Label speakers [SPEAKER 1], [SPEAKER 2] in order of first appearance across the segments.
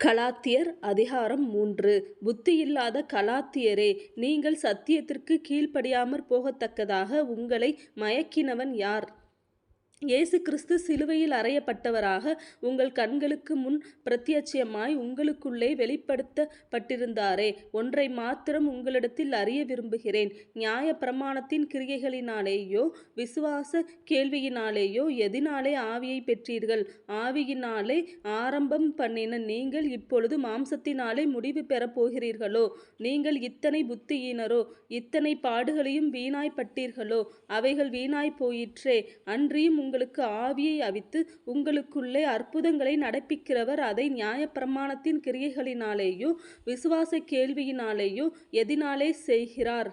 [SPEAKER 1] கலாத்தியர் அதிகாரம் 3. புத்தியில்லாத கலாத்தியரே, நீங்கள் சத்தியத்திற்கு கீழ்ப்படியாமற் போகத்தக்கதாக உங்களை மயக்கினவன் யார்? இயேசு கிறிஸ்து சிலுவையில் அறையப்பட்டவராக உங்கள் கண்களுக்கு முன் பிரத்தியட்சமாய் உங்களுக்குள்ளே வெளிப்படுத்தப்பட்டிருந்தாரே. ஒன்றை மாத்திரம் உங்களிடத்தில் அறிய விரும்புகிறேன். நியாய பிரமாணத்தின் கிரியைகளினாலேயோ விசுவாச கேள்வியினாலேயோ எதினாலே ஆவியை பெற்றீர்கள்? ஆவியினாலே ஆரம்பம் பண்ணின நீங்கள் இப்பொழுது மாம்சத்தினாலே முடிவு பெறப்போகிறீர்களோ? நீங்கள் இத்தனை புத்தியீனரோ? இத்தனை பாடுகளையும் வீணாய்ப்பட்டீர்களோ? அவைகள் வீணாய் போயிற்றே. அன்றியும் உங்களுக்கு ஆவியை அவித்து உங்களுக்குள்ளே அற்புதங்களை நடப்பிக்கிறவர் அதை நியாயப்பிரமாணத்தின் கிரியைகளினாலேயோ விசுவாச கேள்வியினாலேயோ எதினாலே செய்கிறார்?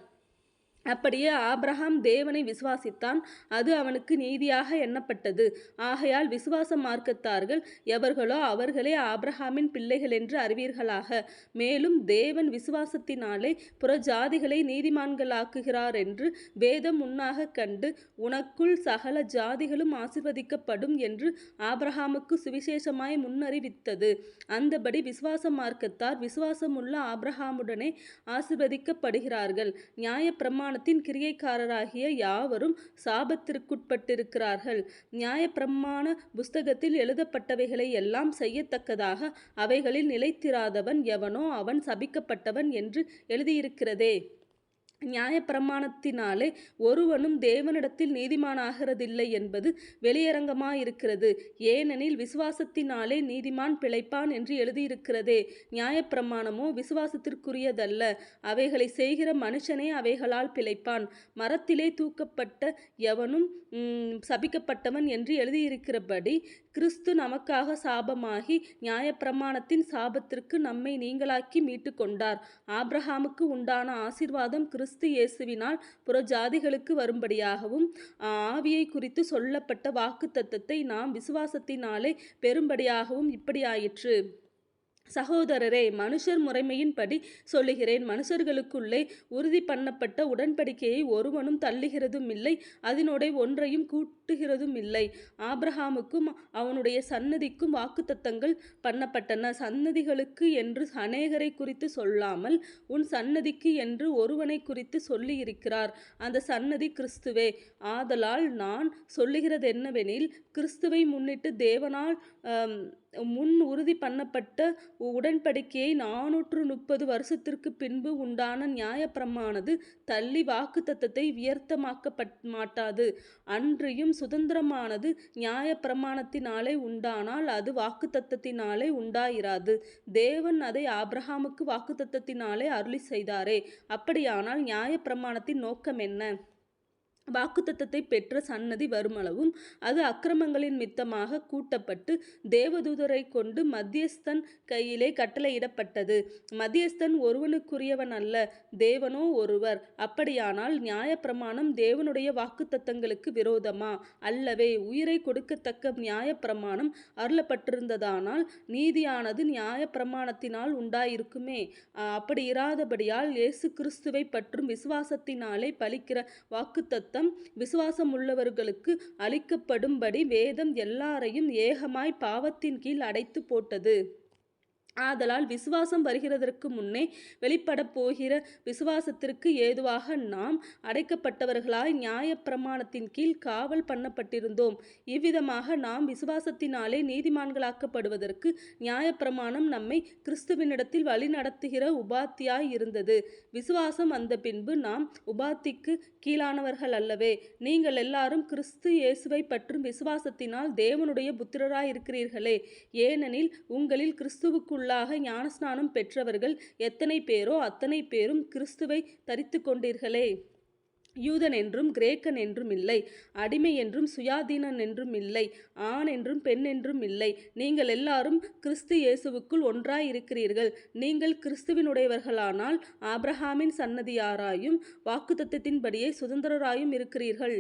[SPEAKER 1] அப்படியே ஆபிரகாம் தேவனை விசுவாசித்தான், அது அவனுக்கு நீதியாக எண்ணப்பட்டது. ஆகையால் விசுவாச மார்க்கத்தார்கள் எவர்களோ அவர்களே ஆபிரகாமின் பிள்ளைகள் என்று அறிவீர்களாக. மேலும் தேவன் விசுவாசத்தினாலே புறஜாதிகளை நீதிமான்களாக்குகிறார் என்று வேதம் முன்னாக கண்டு, உனக்குள் சகல ஜாதிகளும் ஆசீர்வதிக்கப்படும் என்று ஆபிரகாமுக்கு சுவிசேஷமாய் முன்னறிவித்தது. அந்தபடி விசுவாச மார்க்கத்தார் விசுவாசமுள்ள ஆபிரகாமுடனே ஆசீர்வதிக்கப்படுகிறார்கள். நியாய பிரமாணத்தின் கிரியைக்காரராகிய யாவரும் சாபத்திற்குட்பட்டிருக்கிறார்கள். நியாயப்பிரமாண புஸ்தகத்தில் எழுதப்பட்டவைகளை எல்லாம் செய்யத்தக்கதாக அவைகளில் நிலைத்திராதவன் எவனோ அவன் சபிக்கப்பட்டவன் என்று எழுதியிருக்கிறதே. நியாயப்பிரமாணத்தினாலே ஒருவனும் தேவனிடத்தில் நீதிமானாகிறதில்லை என்பது வெளியரங்கமாயிருக்கிறது. ஏனெனில் விசுவாசத்தினாலே நீதிமான் பிழைப்பான் என்று எழுதியிருக்கிறதே. நியாயப்பிரமாணமோ விசுவாசத்திற்குரியதல்ல, அவைகளை செய்கிற மனுஷனே அவைகளால் பிழைப்பான். மரத்திலே தூக்கப்பட்ட எவனும் சபிக்கப்பட்டவன் என்று எழுதியிருக்கிறபடி கிறிஸ்து நமக்காக சாபமாகி நியாயப்பிரமாணத்தின் சாபத்திற்கு நம்மை நீங்களாக்கி மீட்டு கொண்டார். ஆபிரகாமுக்கு உண்டான ஆசீர்வாதம் கிறிஸ்து இயேசுவினால் புறஜாதிகளுக்கு வரும்படியாகவும் ஆவியை குறித்து சொல்லப்பட்ட வாக்குத்தத்தத்தை நாம் விசுவாசத்தினாலே பெறும்படியாகவும் இப்படியாயிற்று. சகோதரரே, மனுஷர் முறைமையின்படி சொல்லுகிறேன். மனுஷர்களுக்குள்ளே உறுதி பண்ணப்பட்ட உடன்படிக்கையை ஒருவனும் தள்ளுகிறதும் இல்லை, அதனோட ஒன்றையும் கூட்டுகிறதும் இல்லை. ஆபிரகாமுக்கும் அவனுடைய சன்னதிக்கும் வாக்குத்தத்தங்கள் பண்ணப்பட்டன. சன்னதிகளுக்கு என்று அநேகரை குறித்து சொல்லாமல் உன் சன்னதிக்கு என்று ஒருவனை குறித்து சொல்லியிருக்கிறார். அந்த சன்னதி கிறிஸ்துவே. ஆதலால் நான் சொல்லுகிறதென்னவெனில், கிறிஸ்துவை முன்னிட்டு தேவனால் முன் உறுதி பண்ணப்பட்ட உடன்படிக்கையை 430 வருஷத்திற்கு பின்பு உண்டான நியாயப்பிரமாணது தள்ளி வாக்குத்தத்தத்தை வியர்த்தமாக்க மாட்டாது. அன்றியும் சுதந்திரமானது நியாயப்பிரமாணத்தினாலே உண்டானால் அது வாக்குத்தத்தத்தினாலே உண்டாயிராது. தேவன் அதை ஆபிரகாமுக்கு வாக்குத்தத்தத்தினாலே அருளி செய்தாரே. அப்படியானால் நியாயப்பிரமாணத்தின் நோக்கம் என்ன? வாக்குத்தத்தத்தை பெற்ற சன்னதி வருமளவும் அது அக்கிரமங்களின் மித்தமாக கூட்டப்பட்டு தேவதூதரை கொண்டு மத்தியஸ்தன் கையிலே கட்டளையிடப்பட்டது. மத்தியஸ்தன் ஒருவனுக்குரியவன் அல்ல, தேவனோ ஒருவர். அப்படியானால் நியாயப்பிரமாணம் தேவனுடைய வாக்குத்தத்தங்களுக்கு விரோதமா? அல்லவே. உயிரை கொடுக்கத்தக்க நியாயப்பிரமாணம் அருளப்பட்டிருந்ததானால் நீதியானது நியாயப்பிரமாணத்தினால் உண்டாயிருக்குமே. அப்படி இராதபடியால் இயேசு கிறிஸ்துவை பற்றும் விசுவாசத்தினாலே பலிக்கிற வாக்குத்தத்தம் விசுவாசமுள்ளவர்களுக்கு அளிக்கப்படும்படி வேதம் எல்லாரையும் ஏகமாய் பாவத்தின் கீழ் அடைத்து போட்டது. ஆதலால் விசுவாசம் வருகிறதற்கு முன்னே வெளிப்படப் போகிற விசுவாசத்திற்கு ஏதுவாக நாம் அடைக்கப்பட்டவர்களாய் நியாயப்பிரமாணத்தின் கீழ் காவல் பண்ணப்பட்டிருந்தோம். இவ்விதமாக நாம் விசுவாசத்தினாலே நீதிமான்களாக்கப்படுவதற்கு நியாயப்பிரமாணம் நம்மை கிறிஸ்துவினிடத்தில் வழிநடத்துகிற உபாத்தியாய் இருந்தது. விசுவாசம் வந்த பின்பு நாம் உபாத்திக்கு கீழானவர்கள் அல்லவே. நீங்கள் எல்லாரும் கிறிஸ்து இயேசுவை பற்றும் விசுவாசத்தினால் தேவனுடைய புத்திரராயிருக்கிறீர்களே. ஏனெனில் உங்களில் கிறிஸ்துவுக்குள்ளாக ஞானஸ்நானம் பெற்றவர்கள் எத்தனை பேரோ அத்தனை பேரும் கிறிஸ்துவை தரித்து கொண்டீர்களே. யூதன் என்றும் கிரேக்கன் என்றும் இல்லை, அடிமை என்றும் சுயாதீனன் என்றும் இல்லை, ஆண் என்றும் பெண் என்றும் இல்லை. நீங்கள் எல்லாரும் கிறிஸ்து இயேசுவுக்குள் ஒன்றாயிருக்கிறீர்கள். நீங்கள் கிறிஸ்துவினுடையவர்களானால் ஆபிரகாமின் சன்னதியாராயும் வாக்குத்தத்தத்தின்படியே சுதந்திரராயும் இருக்கிறீர்கள்.